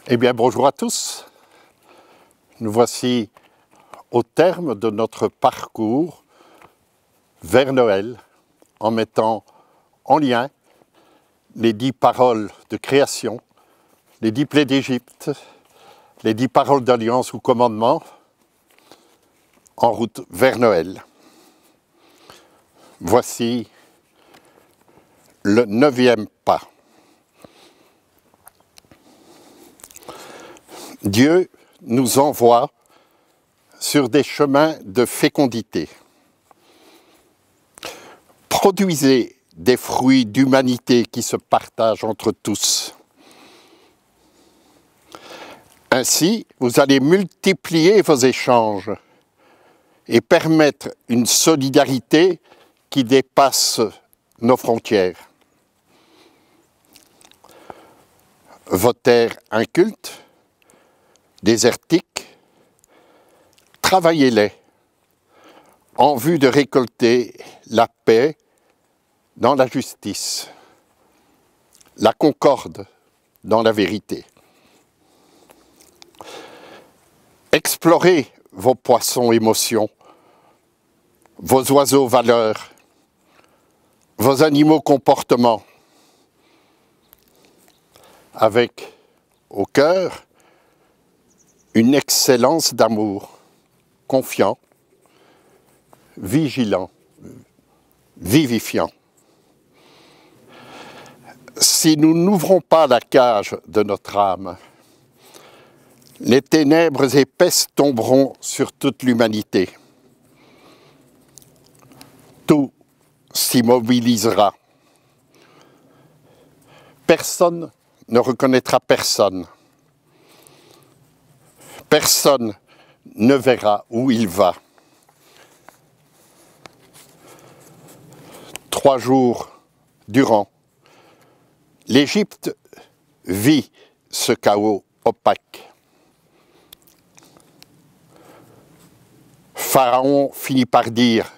Eh bien, bonjour à tous. Nous voici au terme de notre parcours vers Noël, en mettant en lien les 10 paroles de création, les 10 plaies d'Égypte, les 10 paroles d'alliance ou commandements, en route vers Noël. Voici le 9e pas. Dieu nous envoie sur des chemins de fécondité. Produisez des fruits d'humanité qui se partagent entre tous. Ainsi, vous allez multiplier vos échanges et permettre une solidarité qui dépasse nos frontières. Vos terres incultes, désertiques, travaillez-les en vue de récolter la paix dans la justice, la concorde dans la vérité. Explorez vos poissons émotions, vos oiseaux valeurs, vos animaux comportements, avec au cœur une excellence d'amour, confiant, vigilant, vivifiant. Si nous n'ouvrons pas la cage de notre âme, les ténèbres épaisses tomberont sur toute l'humanité. Tout s'immobilisera. Personne ne reconnaîtra personne. Personne ne verra où il va. 3 jours durant, l'Égypte vit ce chaos opaque. Pharaon finit par dire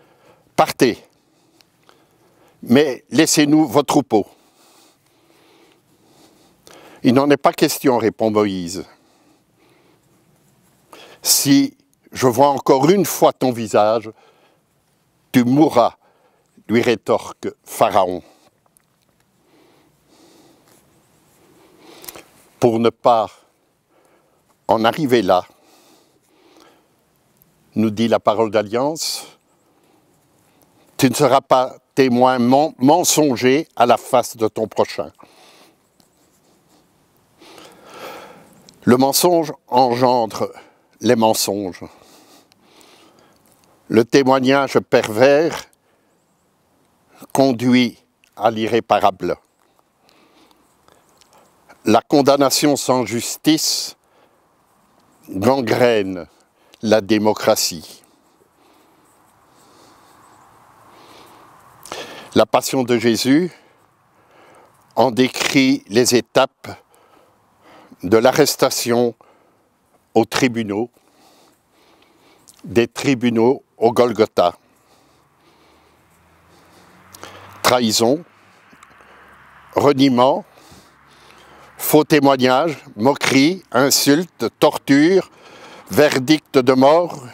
« Partez, mais laissez-nous vos troupeaux. » Il n'en est pas question, répond Moïse. Si je vois encore une fois ton visage, tu mourras, lui rétorque Pharaon. Pour ne pas en arriver là, nous dit la parole d'Alliance, tu ne seras pas témoin mensonger à la face de ton prochain. Le mensonge engendre les mensonges. Le témoignage pervers conduit à l'irréparable. La condamnation sans justice gangrène la démocratie. La passion de Jésus en décrit les étapes de l'arrestation aux tribunaux, des tribunaux au Golgotha. Trahison, reniement, faux témoignages, moqueries, insultes, tortures, verdict de mort,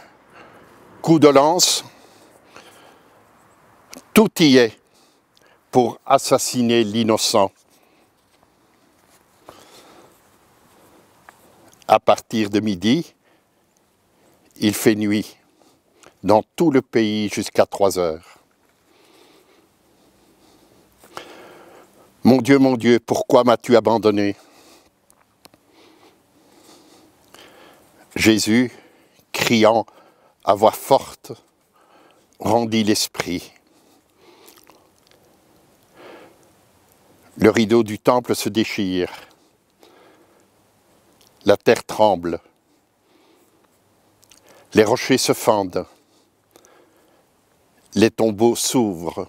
coup de lance, tout y est pour assassiner l'innocent. À partir de midi, il fait nuit dans tout le pays jusqu'à 3 heures. Mon Dieu, pourquoi m'as-tu abandonné? Jésus, criant à voix forte, rendit l'esprit. Le rideau du temple se déchire. La terre tremble. Les rochers se fendent. Les tombeaux s'ouvrent.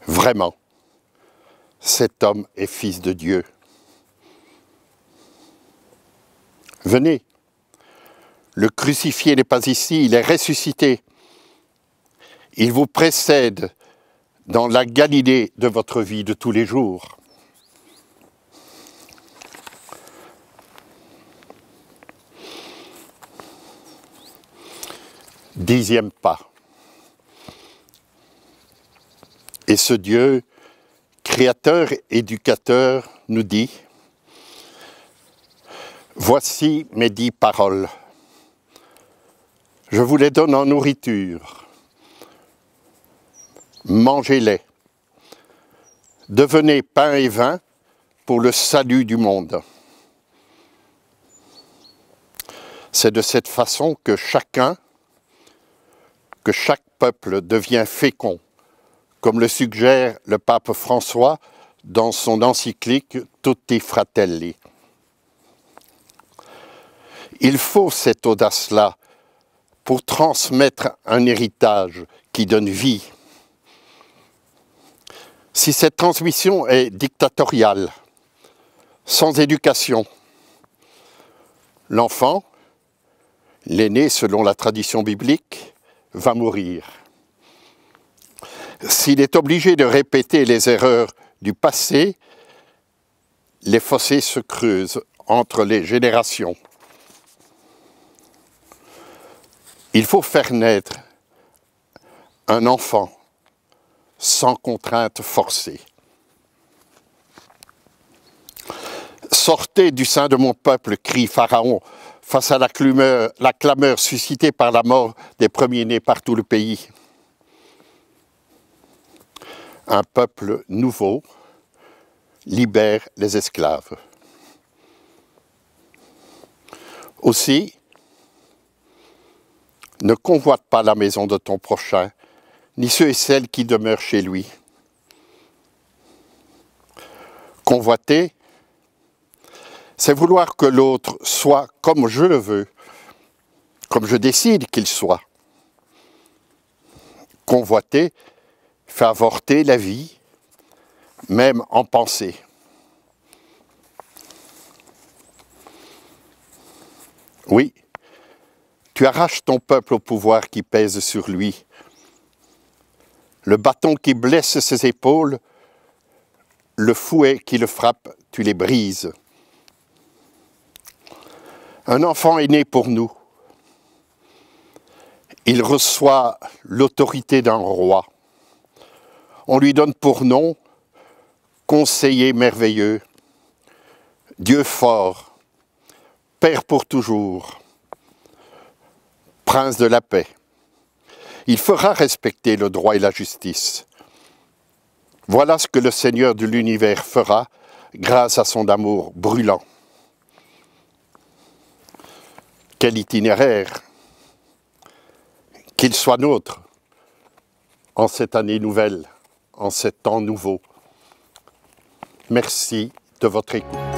Vraiment, cet homme est fils de Dieu. Venez, le crucifié n'est pas ici, il est ressuscité. Il vous précède dans la Galilée de votre vie de tous les jours. 10e pas. Et ce Dieu, créateur, éducateur, nous dit « Voici mes 10 paroles. Je vous les donne en nourriture. Mangez-les. Devenez pain et vin pour le salut du monde. » C'est de cette façon que chaque peuple devient fécond, comme le suggère le pape François dans son encyclique Tutti Fratelli. Il faut cette audace-là pour transmettre un héritage qui donne vie. Si cette transmission est dictatoriale, sans éducation, l'enfant, l'aîné selon la tradition biblique, va mourir. S'il est obligé de répéter les erreurs du passé, les fossés se creusent entre les générations. Il faut faire naître un enfant sans contrainte forcée. Sortez du sein de mon peuple, crie Pharaon, face à la clameur suscitée par la mort des premiers-nés par tout le pays. Un peuple nouveau libère les esclaves. Aussi, ne convoite pas la maison de ton prochain, ni ceux et celles qui demeurent chez lui. Convoiter, c'est vouloir que l'autre soit comme je le veux, comme je décide qu'il soit. Convoiter fait avorter la vie, même en pensée. Oui, tu arraches ton peuple au pouvoir qui pèse sur lui. Le bâton qui blesse ses épaules, le fouet qui le frappe, tu les brises. Un enfant est né pour nous. Il reçoit l'autorité d'un roi. On lui donne pour nom conseiller merveilleux, Dieu fort, Père pour toujours, Prince de la paix. Il fera respecter le droit et la justice. Voilà ce que le Seigneur de l'univers fera grâce à son amour brûlant. Quel itinéraire, qu'il soit nôtre en cette année nouvelle, en ces temps nouveaux. Merci de votre écoute.